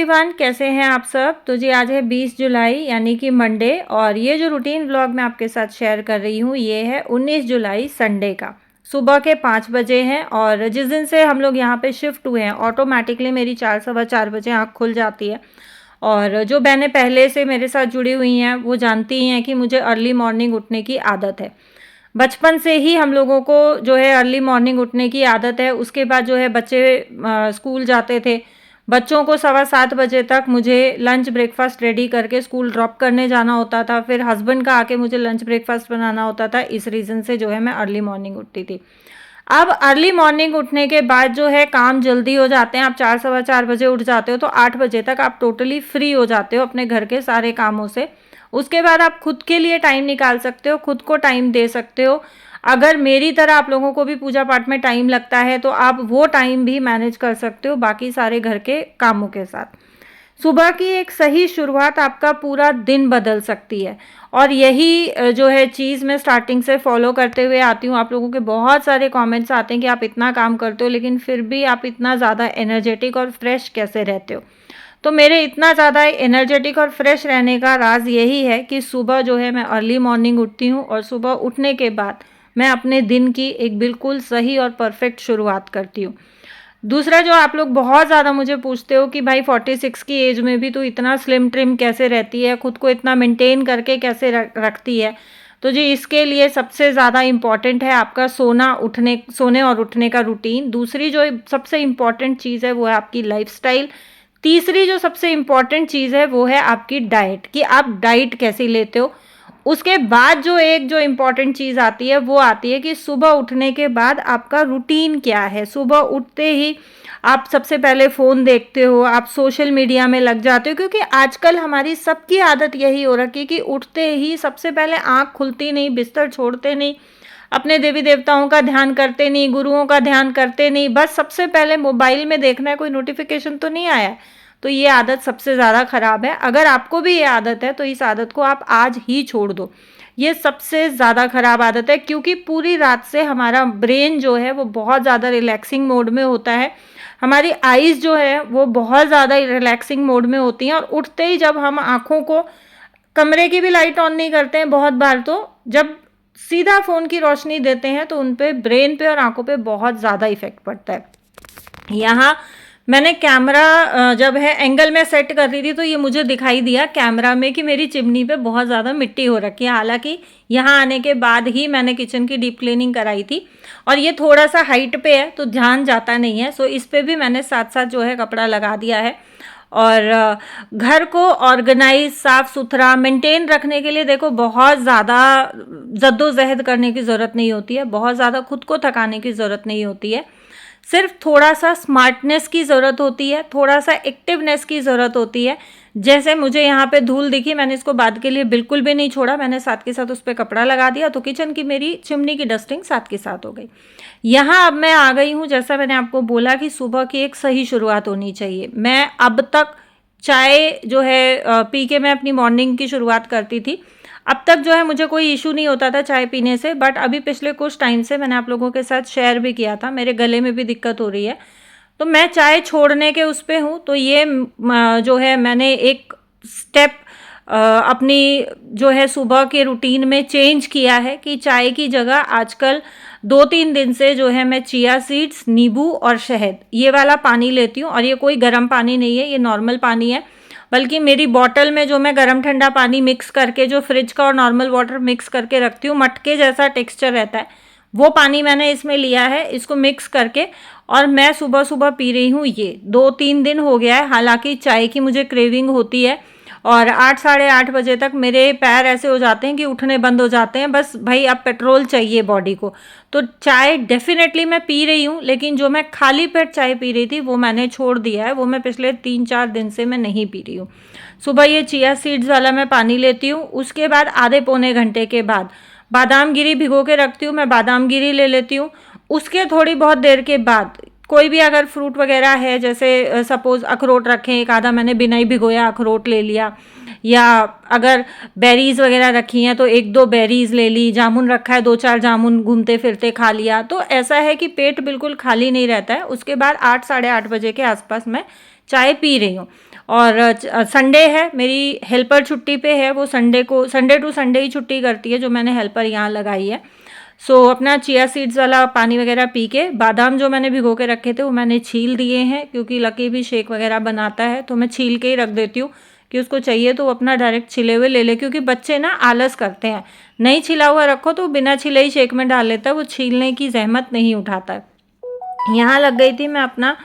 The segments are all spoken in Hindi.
एवरीवन, कैसे हैं आप सब। तो जी आज है 20 जुलाई यानी कि मंडे, और ये जो रूटीन व्लॉग मैं आपके साथ शेयर कर रही हूँ ये है 19 जुलाई संडे का। सुबह के 5 बजे हैं और जिस दिन से हम लोग यहाँ पे शिफ्ट हुए हैं ऑटोमेटिकली मेरी 4 सवा 4 बजे आँख खुल जाती है। और जो बहनें पहले से मेरे साथ जुड़ी हुई हैं वो जानती हैं कि मुझे अर्ली मॉर्निंग उठने की आदत है। बचपन से ही हम लोगों को जो है अर्ली मॉर्निंग उठने की आदत है। उसके बाद जो है बच्चे स्कूल जाते थे। बच्चों को 7:15 बजे तक मुझे लंच ब्रेकफास्ट रेडी करके स्कूल ड्रॉप करने जाना होता था। फिर हस्बैंड का आके मुझे लंच ब्रेकफास्ट बनाना होता था। इस रीज़न से जो है मैं अर्ली मॉर्निंग उठती थी। अब अर्ली मॉर्निंग उठने के बाद जो है काम जल्दी हो जाते हैं। आप 4 सवा 4 बजे उठ जाते हो तो 8 बजे तक आप टोटली फ्री हो जाते हो अपने घर के सारे कामों से। उसके बाद आप खुद के लिए टाइम निकाल सकते हो, खुद को टाइम दे सकते हो। अगर मेरी तरह आप लोगों को भी पूजा पाठ में टाइम लगता है तो आप वो टाइम भी मैनेज कर सकते हो बाकी सारे घर के कामों के साथ। सुबह की एक सही शुरुआत आपका पूरा दिन बदल सकती है। और यही जो है चीज़ मैं स्टार्टिंग से फॉलो करते हुए आती हूँ। आप लोगों के बहुत सारे कमेंट्स आते हैं कि आप इतना काम करते हो लेकिन फिर भी आप इतना ज़्यादा एनर्जेटिक और फ्रेश कैसे रहते हो। तो मेरे इतना ज़्यादा एनर्जेटिक और फ्रेश रहने का राज यही है कि सुबह जो है मैं अर्ली मॉर्निंग उठती हूँ और सुबह उठने के बाद मैं अपने दिन की एक बिल्कुल सही और परफेक्ट शुरुआत करती हूँ। दूसरा जो आप लोग बहुत ज़्यादा मुझे पूछते हो कि भाई 46 की एज में भी तू इतना स्लिम ट्रिम कैसे रहती है, खुद को इतना मेंटेन करके कैसे रखती है। तो जी इसके लिए सबसे ज़्यादा इम्पॉर्टेंट है आपका सोने और उठने का रूटीन। दूसरी जो सबसे इम्पॉर्टेंट चीज़ है वो है आपकी लाइफस्टाइल। तीसरी जो सबसे इम्पॉर्टेंट चीज़ है वो है आपकी डाइट, कि आप डाइट कैसी लेते हो। उसके बाद जो इम्पॉर्टेंट चीज़ आती है वो आती है कि सुबह उठने के बाद आपका रूटीन क्या है। सुबह उठते ही आप सबसे पहले फ़ोन देखते हो, आप सोशल मीडिया में लग जाते हो, क्योंकि आजकल हमारी सबकी आदत यही हो रखी है कि उठते ही सबसे पहले आँख खुलती नहीं, बिस्तर छोड़ते नहीं, अपने देवी देवताओं का ध्यान करते नहीं, गुरुओं का ध्यान करते नहीं, बस सबसे पहले मोबाइल में देखना है कोई नोटिफिकेशन तो नहीं आया। तो ये आदत सबसे ज़्यादा ख़राब है। अगर आपको भी ये आदत है तो इस आदत को आप आज ही छोड़ दो। ये सबसे ज़्यादा ख़राब आदत है, क्योंकि पूरी रात से हमारा ब्रेन जो है वो बहुत ज़्यादा रिलैक्सिंग मोड में होता है। हमारी आईज़ जो है वो बहुत ज़्यादा रिलैक्सिंग मोड में होती हैं, और उठते ही जब हम आँखों को, कमरे की भी लाइट ऑन नहीं करते हैं बहुत बार, तो जब सीधा फ़ोन की रोशनी देते हैं तो उन पे, ब्रेन पे और आँखों पे बहुत ज़्यादा इफ़ेक्ट पड़ता है। यहाँ मैंने कैमरा जब है एंगल में सेट कर रही थी तो ये मुझे दिखाई दिया कैमरा में कि मेरी चिमनी पे बहुत ज़्यादा मिट्टी हो रखी है। हालांकि यहाँ आने के बाद ही मैंने किचन की डीप क्लीनिंग कराई थी, और ये थोड़ा सा हाइट पे है तो ध्यान जाता नहीं है। सो इस पे भी मैंने साथ साथ जो है कपड़ा लगा दिया है। और घर को ऑर्गेनाइज, साफ़ सुथरा मेंटेन रखने के लिए देखो बहुत ज़्यादा जद्दोजहद करने की ज़रूरत नहीं होती है, बहुत ज़्यादा खुद को थकाने की ज़रूरत नहीं होती है। सिर्फ थोड़ा सा स्मार्टनेस की ज़रूरत होती है, थोड़ा सा एक्टिवनेस की ज़रूरत होती है। जैसे मुझे यहाँ पे धूल दिखी, मैंने इसको बाद के लिए बिल्कुल भी नहीं छोड़ा, मैंने साथ के साथ उस पर कपड़ा लगा दिया, तो किचन की मेरी चिमनी की डस्टिंग साथ के साथ हो गई। यहाँ अब मैं आ गई हूँ, जैसा मैंने आपको बोला कि सुबह की एक सही शुरुआत होनी चाहिए। मैं अब तक चाय जो है पी के मैं अपनी मॉर्निंग की शुरुआत करती थी। अब तक जो है मुझे कोई इशू नहीं होता था चाय पीने से, बट अभी पिछले कुछ टाइम से मैंने आप लोगों के साथ शेयर भी किया था, मेरे गले में भी दिक्कत हो रही है, तो मैं चाय छोड़ने के उस पे हूँ। तो ये जो है मैंने एक स्टेप अपनी जो है सुबह के रूटीन में चेंज किया है कि चाय की जगह आजकल 2-3 दिन से जो है मैं चिया सीड्स, नींबू और शहद ये वाला पानी लेती हूँ। और ये कोई गर्म पानी नहीं है, ये नॉर्मल पानी है, बल्कि मेरी बॉटल में जो मैं गर्म ठंडा पानी मिक्स करके, जो फ्रिज का और नॉर्मल वाटर मिक्स करके रखती हूँ, मटके जैसा टेक्सचर रहता है, वो पानी मैंने इसमें लिया है, इसको मिक्स करके और मैं सुबह सुबह पी रही हूँ। ये 2-3 दिन हो गया है। हालांकि चाय की मुझे क्रेविंग होती है और 8 साढ़े 8 बजे तक मेरे पैर ऐसे हो जाते हैं कि उठने बंद हो जाते हैं, बस भाई अब पेट्रोल चाहिए बॉडी को। तो चाय डेफिनेटली मैं पी रही हूँ, लेकिन जो मैं खाली पेट चाय पी रही थी वो मैंने छोड़ दिया है, वो मैं पिछले 3-4 दिन से मैं नहीं पी रही हूँ। सुबह ये चिया सीड्स वाला मैं पानी लेती हूँ, उसके बाद आधे पौने घंटे के बाद बादाम गिरी भिगो के रखती हूँ, मैं बादाम गिरी ले लेती हूँ। उसके थोड़ी बहुत देर के बाद कोई भी अगर फ्रूट वगैरह है, जैसे सपोज़ अखरोट रखें, एक आधा मैंने बिना ही भिगोया अखरोट ले लिया, या अगर बेरीज़ वगैरह रखी हैं तो 1-2 बेरीज़ ले ली, जामुन रखा है 2-4 जामुन घूमते फिरते खा लिया। तो ऐसा है कि पेट बिल्कुल खाली नहीं रहता है। उसके बाद 8 साढ़े 8 बजे के आसपास मैं चाय पी रही हूँ। और संडे है, मेरी हेल्पर छुट्टी पे है, वो संडे टू संडे ही छुट्टी करती है जो मैंने हेल्पर यहाँ लगाई है। अपना चिया सीड्स वाला पानी वगैरह पी के, बादाम जो मैंने भिगो के रखे थे वो मैंने छील दिए हैं, क्योंकि लकी भी शेक वगैरह बनाता है तो मैं छील के ही रख देती हूँ कि उसको चाहिए तो वो अपना डायरेक्ट छिले हुए ले ले, क्योंकि बच्चे ना आलस करते हैं, नहीं छिला हुआ रखो तो बिना छिले ही शेक में डाल लेता है, वो छीलने की जहमत नहीं उठाता है। यहाँ लग गई थी मैं अपना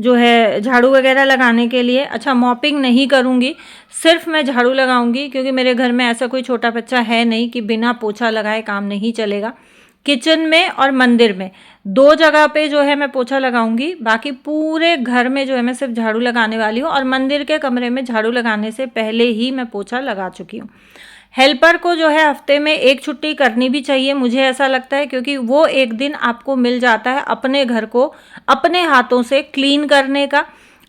जो है झाड़ू वगैरह लगाने के लिए। अच्छा, मॉपिंग नहीं करूँगी, सिर्फ मैं झाड़ू लगाऊंगी, क्योंकि मेरे घर में ऐसा कोई छोटा बच्चा है नहीं कि बिना पोछा लगाए काम नहीं चलेगा। किचन में और मंदिर में 2 जगह पे जो है मैं पोछा लगाऊंगी, बाकी पूरे घर में जो है मैं सिर्फ झाड़ू लगाने वाली हूँ, और मंदिर के कमरे में झाड़ू लगाने से पहले ही मैं पोछा लगा चुकी हूँ। हेल्पर को जो है हफ्ते में 1 छुट्टी करनी भी चाहिए, मुझे ऐसा लगता है, क्योंकि वो एक दिन आपको मिल जाता है अपने घर को अपने हाथों से क्लीन करने का,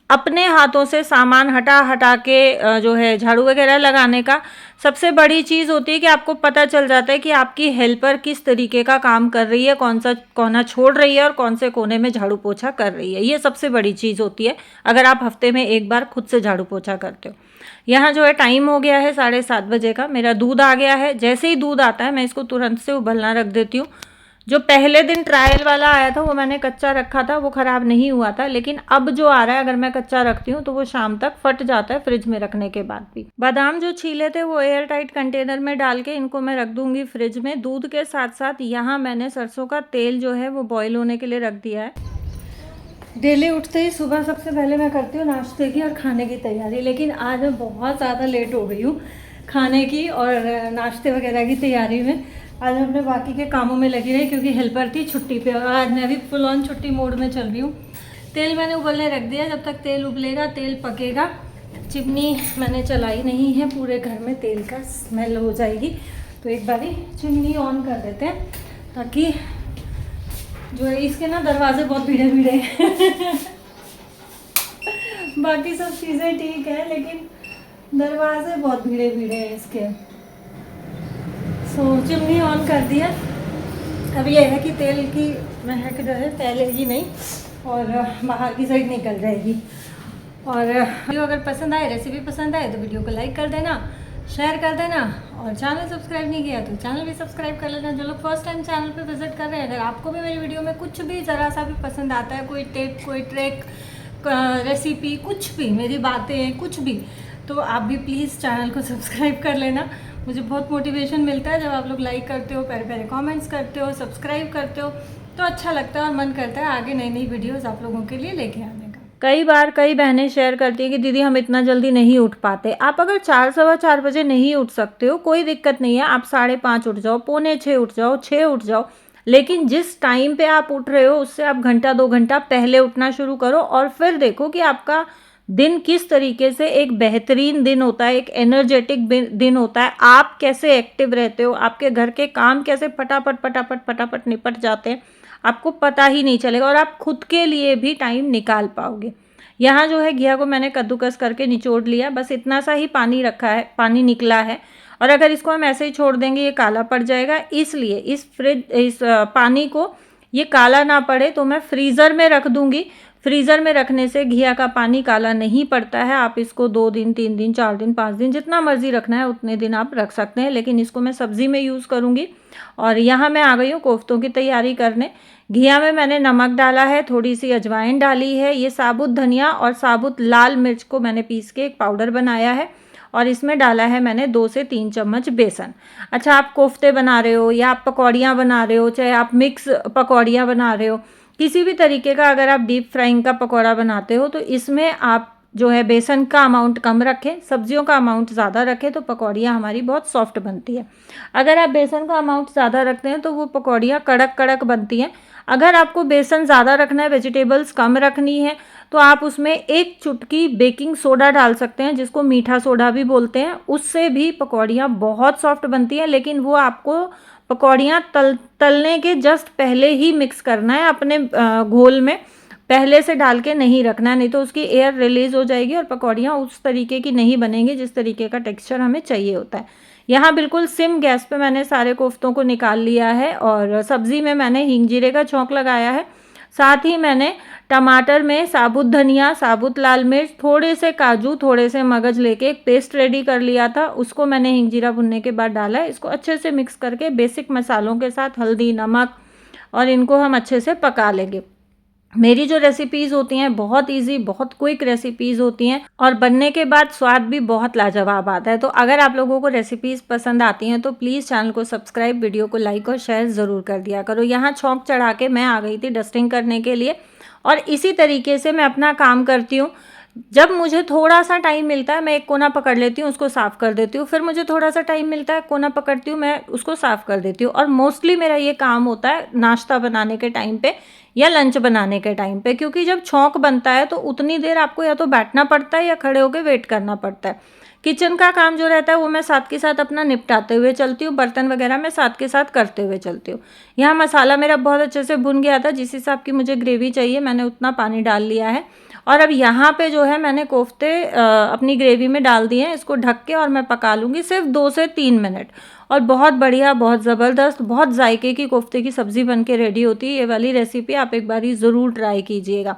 अपने हाथों से सामान हटा हटा के जो है झाड़ू वगैरह लगाने का। सबसे बड़ी चीज़ होती है कि आपको पता चल जाता है कि आपकी हेल्पर किस तरीके का काम कर रही है, कौन सा कोना छोड़ रही है और कौन से कोने में झाड़ू पोछा कर रही है। ये सबसे बड़ी चीज़ होती है अगर आप हफ्ते में 1 बार खुद से झाड़ू पोछा करते हो। यहाँ जो है टाइम हो गया है 7:30 बजे का, मेरा दूध आ गया है। जैसे ही दूध आता है मैं इसको तुरंत से उबलना रख देती हूँ। जो पहले दिन ट्रायल वाला आया था वो मैंने कच्चा रखा था, वो ख़राब नहीं हुआ था, लेकिन अब जो आ रहा है अगर मैं कच्चा रखती हूँ तो वो शाम तक फट जाता है फ्रिज में रखने के बाद भी। बादाम जो छीले थे वो एयर टाइट कंटेनर में डाल के इनको मैं रख दूँगी फ्रिज में। दूध के साथ साथ यहाँ मैंने सरसों का तेल जो है वो बॉयल होने के लिए रख दिया है। डेली उठते ही सुबह सबसे पहले मैं करती हूँ नाश्ते की और खाने की तैयारी, लेकिन आज मैं बहुत ज़्यादा लेट हो गई हूँ खाने की और नाश्ते वगैरह की तैयारी में। आज मैं अपने बाकी के कामों में लगी रही क्योंकि हेल्पर थी छुट्टी पे, और आज मैं भी फुल ऑन छुट्टी मोड में चल रही हूँ। तेल मैंने उबलने रख दिया, जब तक तेल उबलेगा तेल पकेगा। चिमनी मैंने चलाई नहीं है, पूरे घर में तेल का स्मेल हो जाएगी, तो एक बारी चिमनी ऑन कर देते हैं ताकि जो है इसके ना दरवाजे बहुत भीड़े भीड़े हैं बाकी सब चीज़ें ठीक है लेकिन दरवाजे बहुत भीड़े भीड़े हैं इसके। चिमनी ऑन कर दिया। अब ये है कि तेल की महक जो है फैलेगी नहीं और बाहर की साइड निकल जाएगी। और वीडियो अगर पसंद आए, रेसिपी पसंद आए तो वीडियो को लाइक कर देना, शेयर कर देना, और चैनल सब्सक्राइब नहीं किया तो चैनल भी सब्सक्राइब कर लेना। जो लोग फर्स्ट टाइम चैनल पे विजिट कर रहे हैं, अगर आपको भी मेरी वीडियो में कुछ भी ज़रा सा भी पसंद आता है, कोई टिप, कोई ट्रिक, रेसिपी, कुछ भी, मेरी बातें, कुछ भी, तो आप भी प्लीज़ चैनल को सब्सक्राइब कर लेना। मुझे बहुत मोटिवेशन मिलता है जब आप लोग लाइक करते हो, प्यारे प्यारे कमेंट्स करते हो, सब्सक्राइब करते हो, तो अच्छा लगता है और मन करता है आगे नई नई वीडियोस आप लोगों के लिए लेके आने का। कई बार कई बहनें शेयर करती हैं कि दीदी हम इतना जल्दी नहीं उठ पाते। आप अगर 4, 4:15 बजे नहीं उठ सकते हो कोई दिक्कत नहीं है, आप 5:30 उठ जाओ, 5:45 उठ जाओ, 6 उठ जाओ, लेकिन जिस टाइम पे आप उठ रहे हो उससे आप घंटा 2 घंटा पहले उठना शुरू करो और फिर देखो कि आपका दिन किस तरीके से एक बेहतरीन दिन होता है, एक एनर्जेटिक दिन होता है। आप कैसे एक्टिव रहते हो, आपके घर के काम कैसे फटाफट फटाफट फटाफट निपट जाते हैं, आपको पता ही नहीं चलेगा और आप खुद के लिए भी टाइम निकाल पाओगे। यहाँ जो है घिया को मैंने कद्दूकस करके निचोड़ लिया, बस इतना सा ही पानी रखा है, पानी निकला है, और अगर इसको हम ऐसे ही छोड़ देंगे ये काला पड़ जाएगा। इसलिए इस पानी को ये काला ना पड़े तो मैं फ्रीज़र में रख दूँगी। फ्रीज़र में रखने से घिया का पानी काला नहीं पड़ता है। आप इसको 2 दिन, 3 दिन, 4 दिन, 5 दिन, जितना मर्ज़ी रखना है उतने दिन आप रख सकते हैं, लेकिन इसको मैं सब्ज़ी में यूज़ करूँगी। और यहाँ मैं आ गई हूँ कोफ्तों की तैयारी करने। घिया में मैंने नमक डाला है, थोड़ी सी अजवाइन डाली है, ये साबुत धनिया और साबुत लाल मिर्च को मैंने पीस के एक पाउडर बनाया है, और इसमें डाला है मैंने 2 से 3 चम्मच बेसन। अच्छा, आप कोफ्ते बना रहे हो या आप पकौड़ियाँ बना रहे हो, चाहे आप मिक्स पकौड़ियाँ बना रहे हो, किसी भी तरीके का अगर आप डीप फ्राइंग का पकौड़ा बनाते हो तो इसमें आप जो है बेसन का अमाउंट कम रखें, सब्जियों का अमाउंट ज़्यादा रखें तो पकौड़ियाँ हमारी बहुत सॉफ्ट बनती है। अगर आप बेसन का अमाउंट ज़्यादा रखते हैं तो वो पकौड़ियाँ कड़क कड़क बनती हैं। अगर आपको बेसन ज़्यादा रखना है, वेजिटेबल्स कम रखनी है, तो आप उसमें 1 चुटकी बेकिंग सोडा डाल सकते हैं, जिसको मीठा सोडा भी बोलते हैं। उससे भी पकौड़ियाँ बहुत सॉफ्ट बनती हैं, लेकिन वो आपको पकौड़ियाँ तलने के जस्ट पहले ही मिक्स करना है अपने घोल में, पहले से डाल के नहीं रखना है, नहीं तो उसकी एयर रिलीज़ हो जाएगी और पकौड़ियाँ उस तरीके की नहीं बनेंगी जिस तरीके का टेक्सचर हमें चाहिए होता है। यहाँ बिल्कुल सिम गैस पे मैंने सारे कोफ्तों को निकाल लिया है और सब्ज़ी में मैंने हींग जीरे का छौंक लगाया है। साथ ही मैंने टमाटर में साबुत धनिया, साबुत लाल मिर्च, थोड़े से काजू, थोड़े से मगज लेके एक पेस्ट रेडी कर लिया था, उसको मैंने हींग जीरा भुनने के बाद डाला है। इसको अच्छे से मिक्स करके बेसिक मसालों के साथ हल्दी, नमक और इनको हम अच्छे से पका लेंगे। मेरी जो रेसिपीज़ होती हैं बहुत इजी, बहुत क्विक रेसिपीज़ होती हैं और बनने के बाद स्वाद भी बहुत लाजवाब आता है। तो अगर आप लोगों को रेसिपीज़ पसंद आती हैं तो प्लीज़ चैनल को सब्सक्राइब, वीडियो को लाइक और शेयर ज़रूर कर दिया करो। यहाँ छौंक चढ़ा के मैं आ गई थी डस्टिंग करने के लिए और इसी तरीके से मैं अपना काम करती हूँ। जब मुझे थोड़ा सा टाइम मिलता है मैं एक कोना पकड़ लेती हूँ, उसको साफ़ कर देती हूँ, फिर मुझे थोड़ा सा टाइम मिलता है, कोना पकड़ती हूँ, मैं उसको साफ़ कर देती हूँ। और मोस्टली मेरा ये काम होता है नाश्ता बनाने के टाइम पे या लंच बनाने के टाइम पे, क्योंकि जब छौंक बनता है तो उतनी देर आपको या तो बैठना पड़ता है या खड़े होकर वेट करना पड़ता है। किचन का काम जो रहता है वो मैं साथ के साथ अपना निपटाते हुए चलती हूँ, बर्तन वगैरह मैं साथ के साथ करते हुए चलती हूँ। यहाँ मसाला मेरा बहुत अच्छे से भुन गया था, जिस हिसाब की मुझे ग्रेवी चाहिए मैंने उतना पानी डाल लिया है। और अब यहाँ पे जो है मैंने कोफ्ते अपनी ग्रेवी में डाल दिए हैं। इसको ढक के और मैं पका लूँगी सिर्फ 2 से 3 मिनट और बहुत बढ़िया, बहुत ज़बरदस्त, बहुत जायके की कोफ्ते की सब्ज़ी बन के रेडी होती है। ये वाली रेसिपी आप एक बारी ज़रूर ट्राई कीजिएगा।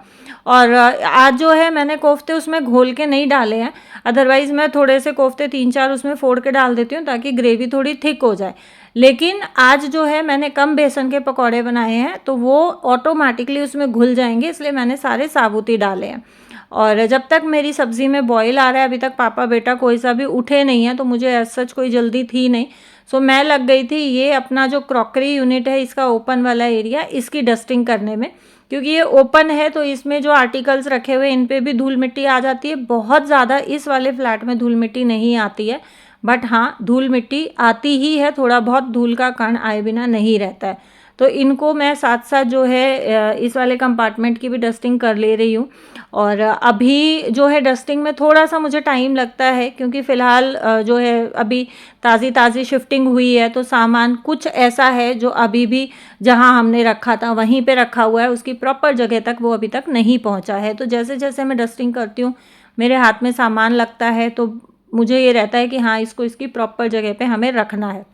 और आज जो है मैंने कोफ्ते उसमें घोल के नहीं डाले हैं, अदरवाइज़ मैं थोड़े से कोफ्ते 3-4 उसमें फोड़ के डाल देती हूँ ताकि ग्रेवी थोड़ी थिक हो जाए। लेकिन आज जो है मैंने कम बेसन के पकौड़े बनाए हैं तो वो ऑटोमेटिकली उसमें घुल जाएंगे, इसलिए मैंने सारे साबुत ही डाले हैं। और जब तक मेरी सब्ज़ी में बॉयल आ रहा है, अभी तक पापा बेटा कोई सा भी उठे नहीं है, तो मुझे एज सच कोई जल्दी थी नहीं। सो मैं लग गई थी ये अपना जो क्रॉकरी यूनिट है इसका ओपन वाला एरिया, इसकी डस्टिंग करने में, क्योंकि ये ओपन है तो इसमें जो आर्टिकल्स रखे हुए इन पे भी धूल मिट्टी आ जाती है। बहुत ज़्यादा इस वाले फ्लैट में धूल मिट्टी नहीं आती है, बट हाँ धूल मिट्टी आती ही है, थोड़ा बहुत धूल का कण आए बिना नहीं रहता है। तो इनको मैं साथ साथ जो है इस वाले कंपार्टमेंट की भी डस्टिंग कर ले रही हूँ। और अभी जो है डस्टिंग में थोड़ा सा मुझे टाइम लगता है, क्योंकि फ़िलहाल जो है अभी ताज़ी शिफ्टिंग हुई है, तो सामान कुछ ऐसा है जो अभी भी जहाँ हमने रखा था वहीं पे रखा हुआ है, उसकी प्रॉपर जगह तक वो अभी तक नहीं पहुँचा है। तो जैसे जैसे मैं डस्टिंग करती हूँ मेरे हाथ में सामान लगता है तो मुझे ये रहता है कि हाँ इसको इसकी प्रॉपर जगह पे हमें रखना है।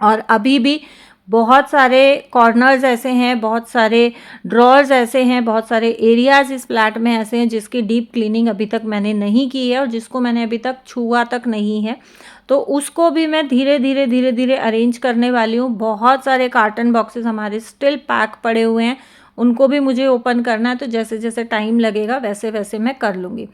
और अभी भी बहुत सारे कॉर्नर्स ऐसे हैं, बहुत सारे ड्रॉर्स ऐसे हैं, बहुत सारे एरियाज़ इस फ्लैट में ऐसे हैं जिसकी डीप क्लीनिंग अभी तक मैंने नहीं की है और जिसको मैंने अभी तक छुआ तक नहीं है। तो उसको भी मैं धीरे धीरे अरेंज करने वाली हूँ। बहुत सारे कार्टन बॉक्सेस हमारे स्टिल पैक पड़े हुए हैं, उनको भी मुझे ओपन करना है। तो जैसे जैसे टाइम लगेगा वैसे वैसे मैं कर लूँगी।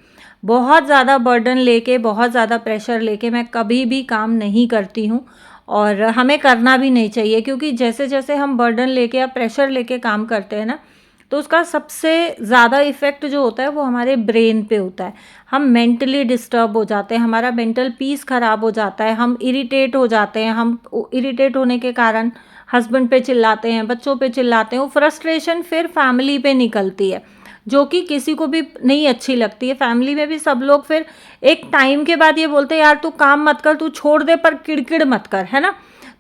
बहुत ज़्यादा बर्डन लेके, बहुत ज़्यादा प्रेशर लेके मैं कभी भी काम नहीं करती हूँ और हमें करना भी नहीं चाहिए, क्योंकि जैसे जैसे हम बर्डन लेके या प्रेशर लेके काम करते हैं ना, तो उसका सबसे ज़्यादा इफ़ेक्ट जो होता है वो हमारे ब्रेन पे होता है। हम मेंटली डिस्टर्ब हो जाते हैं, हमारा मेंटल पीस ख़राब हो जाता है, हम इरिटेट हो जाते हैं। हम इरिटेट होने के कारण हस्बैंड पे चिल्लाते हैं, बच्चों पे चिल्लाते हैं। वो फ्रस्ट्रेशन फिर फैमिली पे निकलती है, जो कि किसी को भी नहीं अच्छी लगती है। फैमिली में भी सब लोग फिर एक टाइम के बाद ये बोलते हैं यार तू काम मत कर, तू छोड़ दे, पर किड़किड़ मत कर, है ना।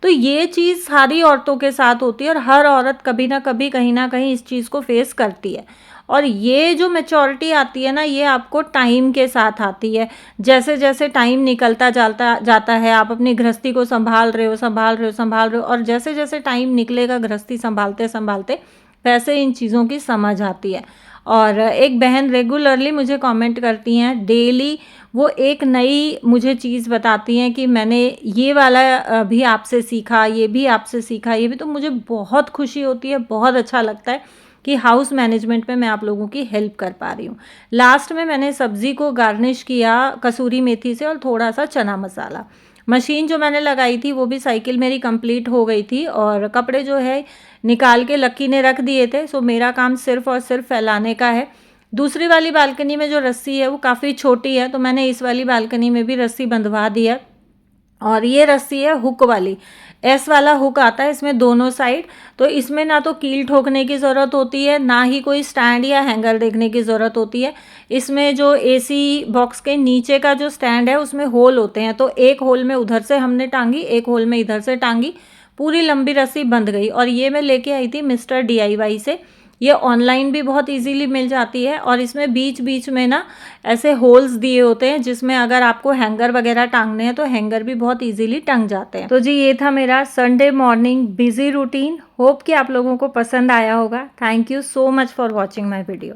तो ये चीज़ सारी औरतों के साथ होती है और हर औरत कभी ना कभी कहीं ना कहीं इस चीज़ को फेस करती है। और ये जो मैच्योरिटी आती है ना, ये आपको टाइम के साथ आती है। जैसे जैसे टाइम निकलता जाता है, आप अपनी गृहस्थी को संभाल रहे हो और जैसे जैसे टाइम निकलेगा गृहस्थी संभालते संभालते वैसे इन चीज़ों की समझ आती है। और एक बहन रेगुलरली मुझे कमेंट करती हैं, डेली वो एक नई मुझे चीज़ बताती हैं कि मैंने ये वाला भी आपसे सीखा, ये भी आपसे सीखा, ये भी। तो मुझे बहुत खुशी होती है, बहुत अच्छा लगता है कि हाउस मैनेजमेंट में मैं आप लोगों की हेल्प कर पा रही हूँ। लास्ट में मैंने सब्ज़ी को गार्निश किया कसूरी मेथी से और थोड़ा सा चना मसाला। मशीन जो मैंने लगाई थी वो भी साइकिल मेरी कंप्लीट हो गई थी और कपड़े जो है निकाल के लक्की ने रख दिए थे। सो मेरा काम सिर्फ और सिर्फ फैलाने का है। दूसरी वाली बालकनी में जो रस्सी है वो काफ़ी छोटी है, तो मैंने इस वाली बालकनी में भी रस्सी बंधवा दी है। और ये रस्सी है हुक वाली, एस वाला हुक आता है इसमें दोनों साइड। तो इसमें ना तो कील ठोकने की ज़रूरत होती है, ना ही कोई स्टैंड या हैंगर देखने की ज़रूरत होती है। इसमें जो एसी बॉक्स के नीचे का जो स्टैंड है उसमें होल होते हैं, तो एक होल में उधर से हमने टांगी, एक होल में इधर से टांगी, पूरी लंबी रस्सी बंध गई। और ये मैं लेके आई थी मिस्टर DIY से। ये ऑनलाइन भी बहुत इजीली मिल जाती है और इसमें बीच बीच में ना ऐसे होल्स दिए होते हैं जिसमें अगर आपको हैंगर वगैरह टांगने हैं तो हैंगर भी बहुत इजीली टंग जाते हैं। तो जी ये था मेरा Sunday morning busy routine. Hope कि आप लोगों को पसंद आया होगा। Thank you so much for watching my video.